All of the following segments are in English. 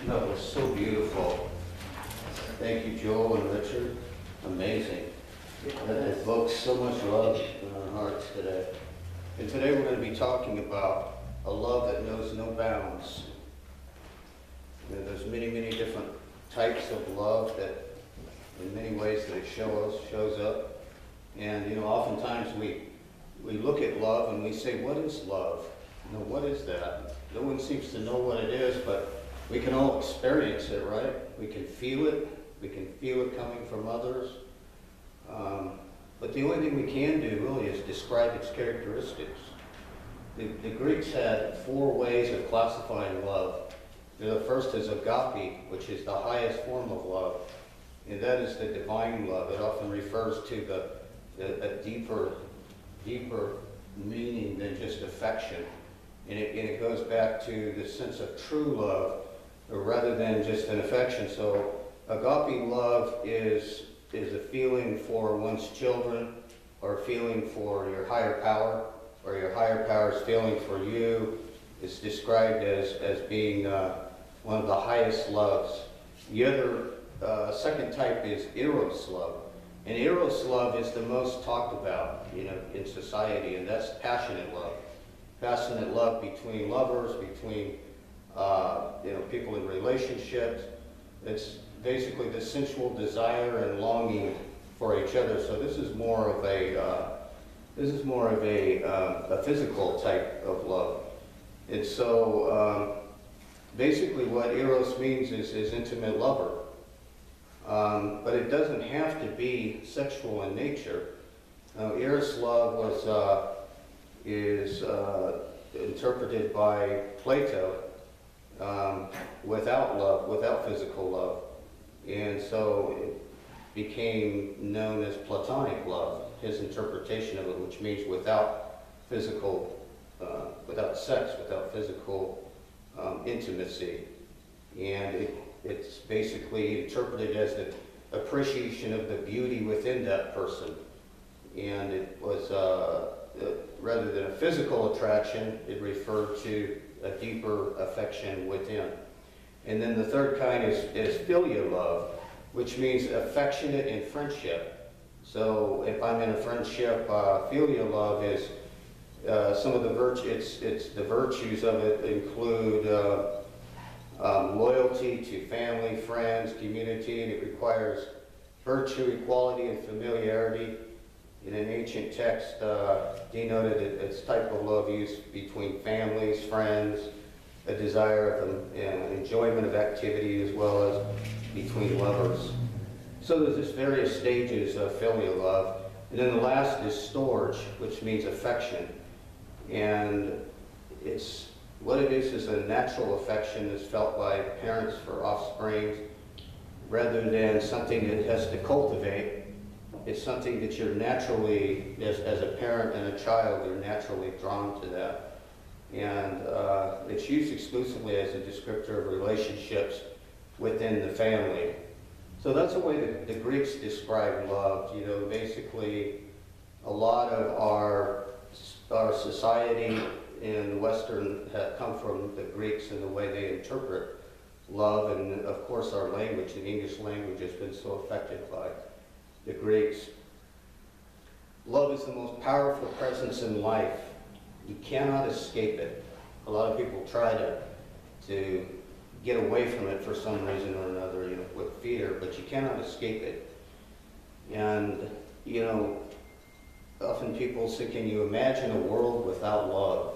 That was so beautiful. Thank you, Joel and Richard. Amazing. That evokes so much love in our hearts today. And today we're going to be talking about a love that knows no bounds. You know, there's many, many different types of love that, in many ways, that it shows up. And you know, oftentimes we look at love and we say, "What is love? You know, what is that?" No one seems to know what it is, but we can all experience it, right? We can feel it. We can feel it coming from others. But the only thing we can do really is describe its characteristics. The Greeks had 4 ways of classifying love. The first is agape, which is the highest form of love, and that is the divine love. It often refers to a deeper meaning than just affection, and it goes back to the sense of true love, rather than just an affection. So agape love is a feeling for one's children, or a feeling for your higher power, or your higher power's feeling for you. It's described as being one of the highest loves. The other second type is eros love. And eros love is the most talked about, you know, in society, and that's passionate love. Passionate love between lovers, between people in relationships. It's basically the sensual desire and longing for each other. So this is more of a physical type of love. And so basically what eros means is intimate lover. But it doesn't have to be sexual in nature. Eros love is interpreted by Plato without love, without physical love. And so it became known as Platonic love, his interpretation of it, which means without physical, without sex, without physical intimacy. And it's basically interpreted as the appreciation of the beauty within that person. And it was, rather than a physical attraction, it referred to a deeper affection within. And then the third kind is filial love, which means affectionate in friendship. So if I'm in a friendship, filial love is some of the virtues. It's the virtues of it include loyalty to family, friends, community, and it requires virtue, equality, and familiarity. In an ancient text, denoted its type of love used between families, friends, a desire of enjoyment of activity, as well as between lovers. So there's just various stages of filial love. And then the last is storge, which means affection. And what it is a natural affection that's felt by parents for offspring, rather than something that has to cultivate. It's something that you're naturally, as a parent and a child, you're naturally drawn to that. And it's used exclusively as a descriptor of relationships within the family. So that's the way that the Greeks described love. You know, basically a lot of our society in the Western have come from the Greeks and the way they interpret love, and of course our language, the English language, has been so affected by the Greeks. Love is the most powerful presence in life. You cannot escape it. A lot of people try to get away from it for some reason or another, you know, with fear, but you cannot escape it. And, you know, often people say, can you imagine a world without love?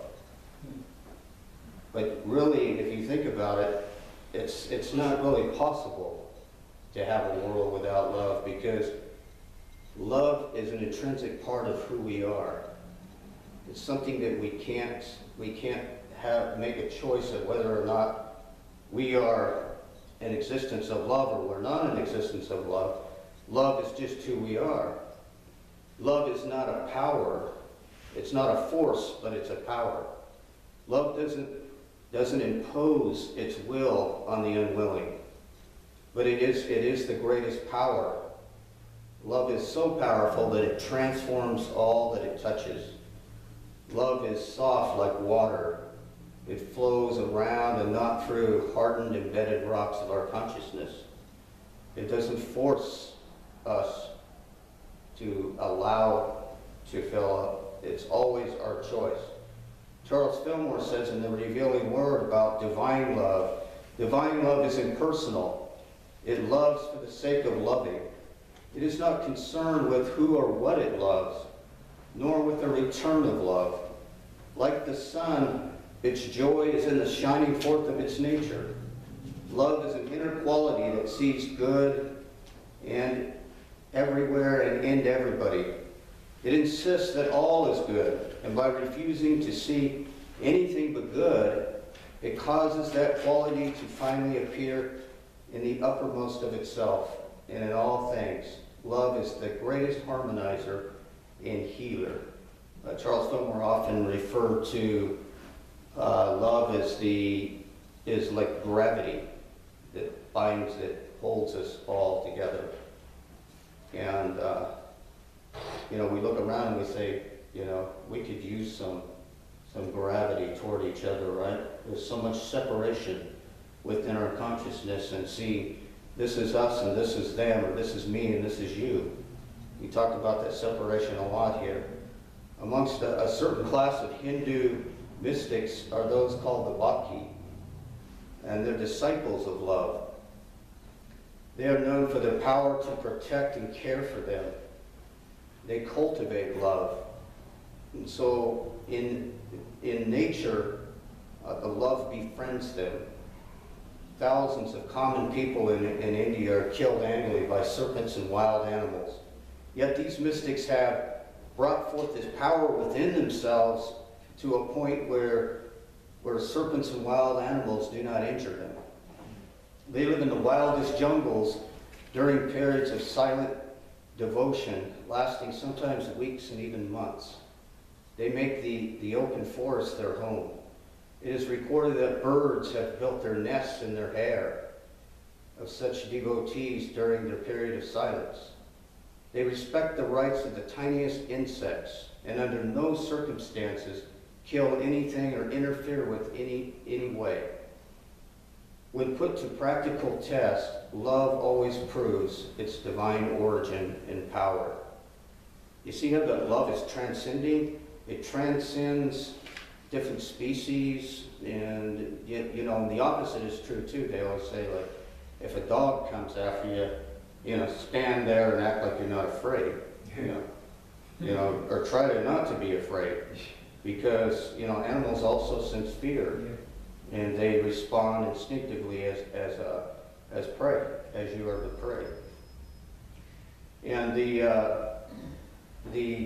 But really, if you think about it, it's not really possible to have a world without love, because love is an intrinsic part of who we are. It's something that we can't make a choice of whether or not we are an existence of love or we're not an existence of love. Love is just who we are. Love is not a power. It's not a force, but it's a power. Love doesn't impose its will on the unwilling, but it is the greatest power. Love is so powerful that it transforms all that it touches. Love is soft like water. It flows around and not through hardened, embedded rocks of our consciousness. It doesn't force us to allow to fill up. It's always our choice. Charles Fillmore says in The Revealing Word about divine love is impersonal. It loves for the sake of loving. It is not concerned with who or what it loves, nor with the return of love. Like the sun, its joy is in the shining forth of its nature. Love is an inner quality that sees good and everywhere and in everybody. It insists that all is good, and by refusing to see anything but good, it causes that quality to finally appear in the uppermost of itself and in all things. Love is the greatest harmonizer and healer. Charles Fillmore often referred to love as like gravity that binds, that holds us all together. And we look around and we say, we could use some gravity toward each other, right? There's so much separation within our consciousness, and see, this is us and this is them, or this is me and this is you. We talk about that separation a lot here. Amongst a certain class of Hindu mystics are those called the Bhakti, and they're disciples of love. They are known for their power to protect and care for them. They cultivate love. And so in nature, the love befriends them. Thousands of common people in India are killed annually by serpents and wild animals. Yet these mystics have brought forth this power within themselves to a point where serpents and wild animals do not injure them. They live in the wildest jungles during periods of silent devotion, lasting sometimes weeks and even months. They make the open forest their home. It is recorded that birds have built their nests in their hair of such devotees during their period of silence. They respect the rights of the tiniest insects and under no circumstances kill anything or interfere with any way. When put to practical test, love always proves its divine origin and power. You see how that love is transcending? It transcends different species, and yet, and the opposite is true too. They always say, like, if a dog comes after you, stand there and act like you're not afraid, or try to not to be afraid, because, animals also sense fear, and they respond instinctively as prey, as you are the prey. And the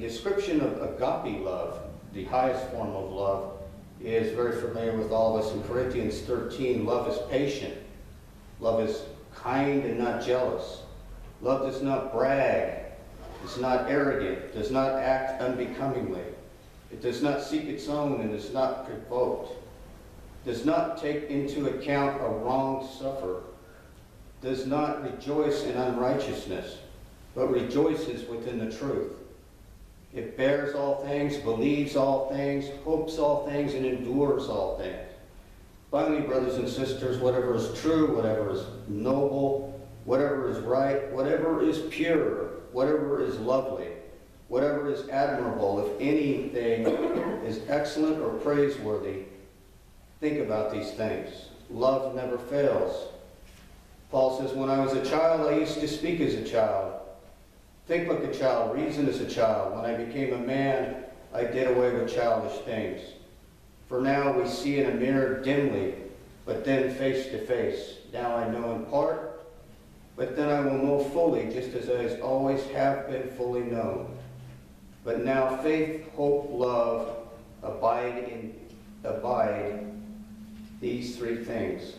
description of agape love, the highest form of love, is very familiar with all of us. In Corinthians 13, love is patient. Love is kind and not jealous. Love does not brag, is not arrogant, does not act unbecomingly. It does not seek its own and is not provoked. Does not take into account a wrong suffered. Does not rejoice in unrighteousness, but rejoices within the truth. It bears all things, believes all things, hopes all things, and endures all things. Finally, brothers and sisters, whatever is true, whatever is noble, whatever is right, whatever is pure, whatever is lovely, whatever is admirable, if anything is excellent or praiseworthy, think about these things. Love never fails. Paul says, when I was a child, I used to speak as a child, think like a child, reason as a child. When I became a man, I did away with childish things. For now we see in a mirror dimly, but then face to face. Now I know in part, but then I will know fully, just as I always have been fully known. But now faith, hope, love, abide, these three things.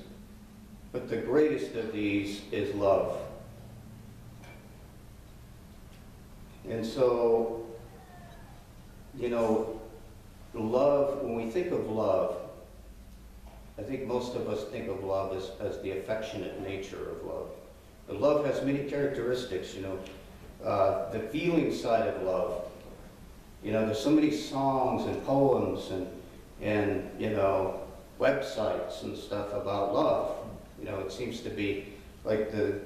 But the greatest of these is love. And so, love, when we think of love, I think most of us think of love as the affectionate nature of love. But love has many characteristics, the feeling side of love. There's so many songs and poems and websites and stuff about love. You know, it seems to be like the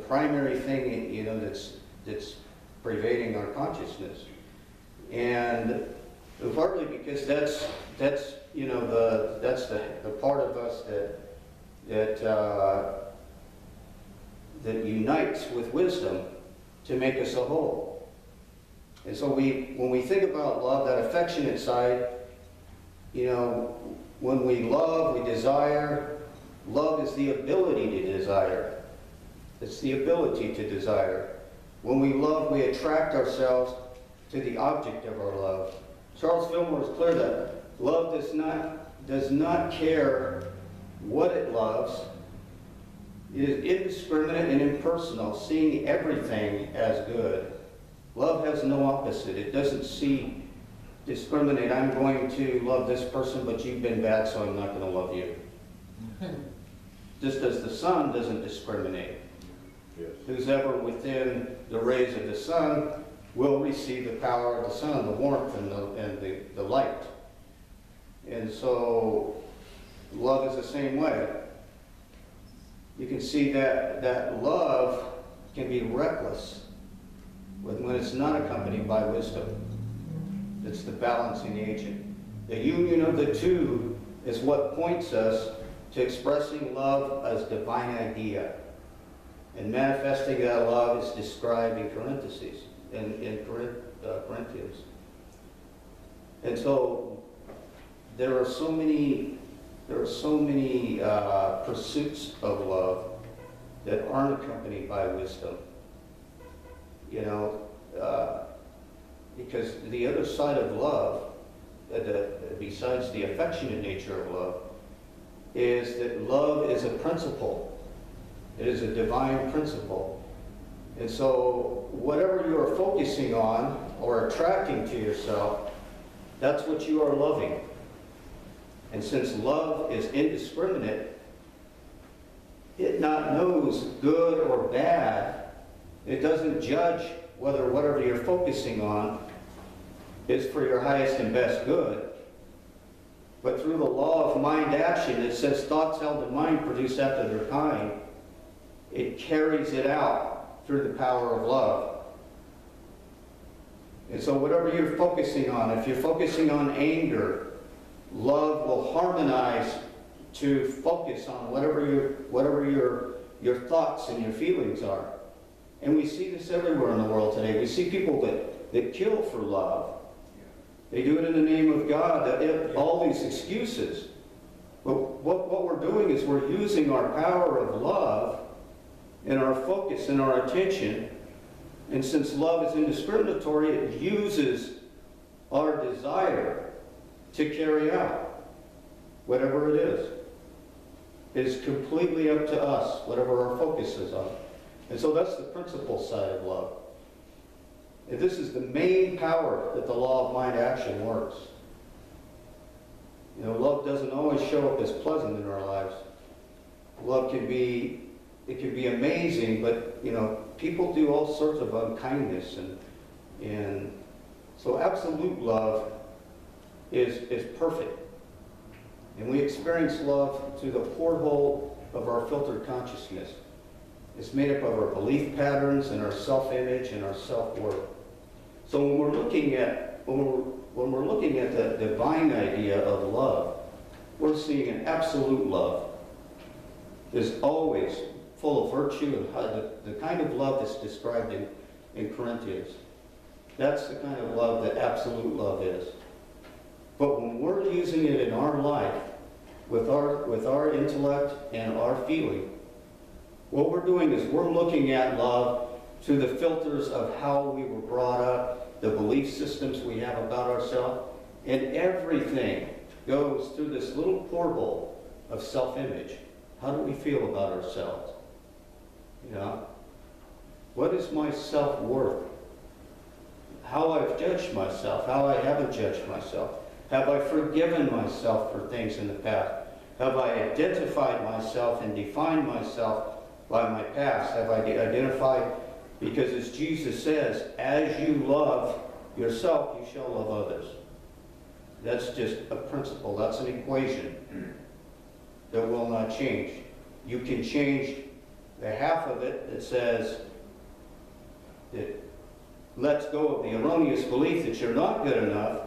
primary thing, you know, that's pervading our consciousness. And partly because that's you know, that's the part of us that unites with wisdom to make us a whole. And so when we think about love, that affectionate side, you know, when we love, we desire. Love is the ability to desire. It's the ability to desire. When we love, we attract ourselves to the object of our love. Charles Fillmore is clear that love does not care what it loves. It is indiscriminate and impersonal, seeing everything as good. Love has no opposite. It doesn't discriminate. I'm going to love this person, but you've been bad, so I'm not going to love you. Just as the sun doesn't discriminate. Yes. Who's ever within the rays of the sun will receive the power of the sun, the warmth and the light. And so love is the same way. You can see that love can be reckless when it's not accompanied by wisdom. It's the balancing agent. The union of the two is what points us to expressing love as divine idea. And manifesting that love is described in parentheses, in Corinthians. And so there are so many pursuits of love that aren't accompanied by wisdom. You know, because the other side of love, besides the affectionate nature of love, is that love is a principle. It is a divine principle. And so whatever you are focusing on or attracting to yourself, that's what you are loving. And since love is indiscriminate, it not knows good or bad. It doesn't judge whether whatever you're focusing on is for your highest and best good. But through the law of mind action, it says thoughts held in mind produce after their kind. It carries it out through the power of love. And so whatever you're focusing on, if you're focusing on anger, love will harmonize to focus on whatever your thoughts and your feelings are. And we see this everywhere in the world today. We see people that kill for love. They do it in the name of God, all these excuses. But what we're doing is we're using our power of love and our focus and our attention. And since love is indiscriminatory, it uses our desire to carry out whatever it is. It is completely up to us, whatever our focus is on. And so that's the principle side of love. And this is the main power that the law of mind action works. You know, love doesn't always show up as pleasant in our lives. Love can be amazing, but, you know, people do all sorts of unkindness. And so absolute love is perfect. And we experience love through the porthole of our filtered consciousness. It's made up of our belief patterns and our self-image and our self-worth. So when we're looking at the divine idea of love, we're seeing an absolute love. Is always full of virtue and the kind of love that's described in Corinthians. That's the kind of love that absolute love is. But when we're using it in our life, with our intellect and our feeling, what we're doing is we're looking at love through the filters of how we were brought up, the belief systems we have about ourselves, and everything goes through this little porthole of self-image. How do we feel about ourselves? You know? What is my self-worth? How I've judged myself, how I haven't judged myself. Have I forgiven myself for things in the past? Have I identified myself and defined myself by my past? Have I identified, because as Jesus says, as you love yourself, you shall love others. That's just a principle. That's an equation. that will not change. You can change the half of it that says, that lets go of the erroneous belief that you're not good enough,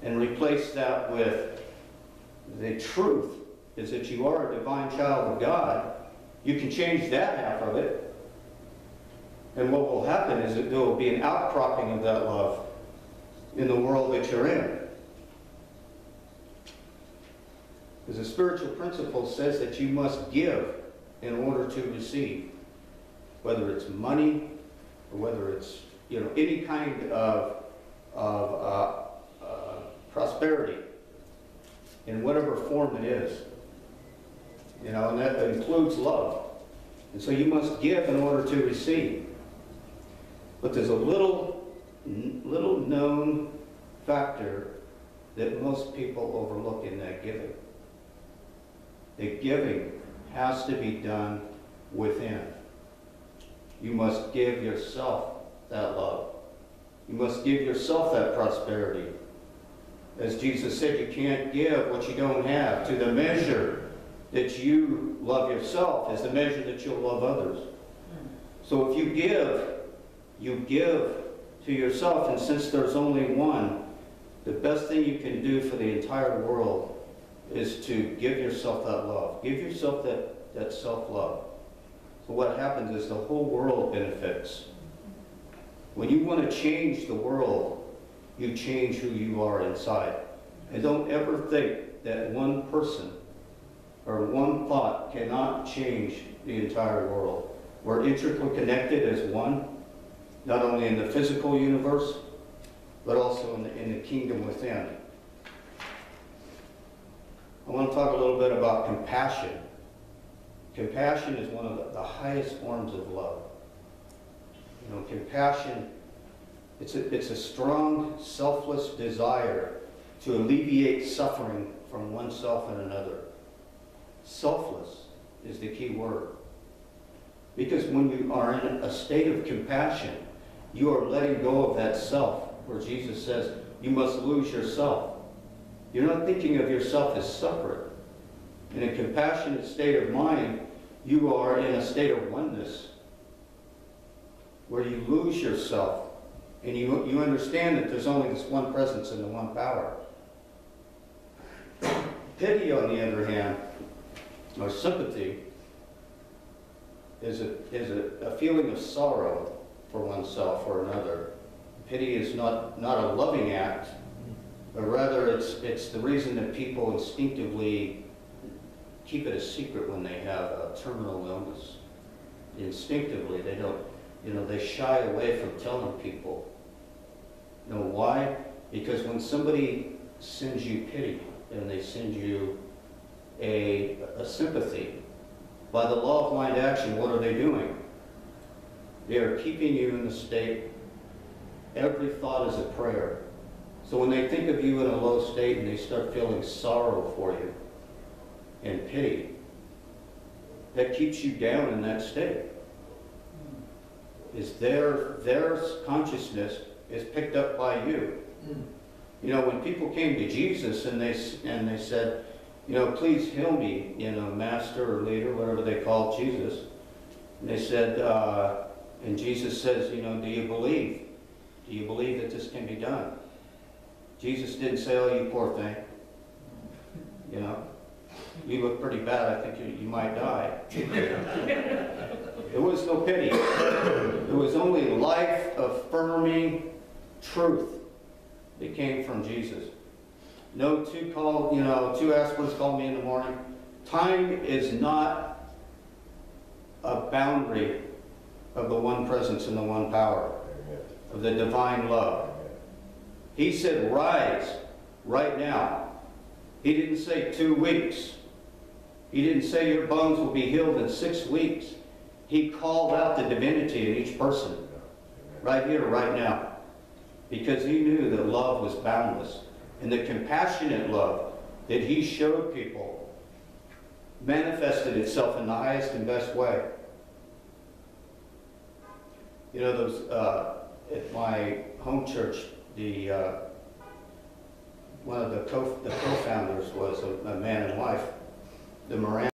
and replace that with the truth is that you are a divine child of God. You can change that half of it, and what will happen is that there will be an outcropping of that love in the world that you're in. Because the spiritual principle says that you must give in order to receive, whether it's money or whether it's any kind of prosperity in whatever form it is, and that includes love. And so you must give in order to receive. But there's a little known factor that most people overlook in that giving. The giving has to be done within. You must give yourself that love. You must give yourself that prosperity. As Jesus said, you can't give what you don't have. To the measure that you love yourself is the measure that you'll love others. So if you give to yourself, and since there's only one, the best thing you can do for the entire world is to give yourself that love. Give yourself that self-love. So what happens is the whole world benefits. When you want to change the world, you change who you are inside. And don't ever think that one person or one thought cannot change the entire world. We're intricately connected as one, not only in the physical universe, but also in the kingdom within. I want to talk a little bit about compassion. Compassion is one of the highest forms of love. Compassion, it's a strong, selfless desire to alleviate suffering from oneself and another. Selfless is the key word. Because when you are in a state of compassion, you are letting go of that self, where Jesus says you must lose yourself. You're not thinking of yourself as separate. In a compassionate state of mind, you are in a state of oneness, where you lose yourself, and you understand that there's only this one presence and the one power. Pity, on the other hand, or sympathy, is a feeling of sorrow for oneself or another. Pity is not a loving act, but rather it's the reason that people instinctively keep it a secret when they have a terminal illness. Instinctively, they don't, they shy away from telling people. Why? Because when somebody sends you pity and they send you a sympathy, by the law of mind action, what are they doing? They are keeping you in the state, every thought is a prayer. So when they think of you in a low state and they start feeling sorrow for you and pity, that keeps you down in that state. Is their consciousness is picked up by you. When people came to Jesus and they said, please heal me, master or leader, whatever they called Jesus. And they said, and Jesus says, do you believe? Do you believe that this can be done? Jesus didn't say, oh, you poor thing. You look pretty bad. I think you might die. There was no pity. There was only life-affirming truth that came from Jesus. No two aspirins called me in the morning. Time is not a boundary of the one presence and the one power, of the divine love. He said, rise right now. He didn't say 2 weeks. He didn't say your bones will be healed in 6 weeks. He called out the divinity in each person, right here, right now, because he knew that love was boundless. And the compassionate love that he showed people manifested itself in the highest and best way. At my home church, one of the co-founders was a man and wife, the Moran.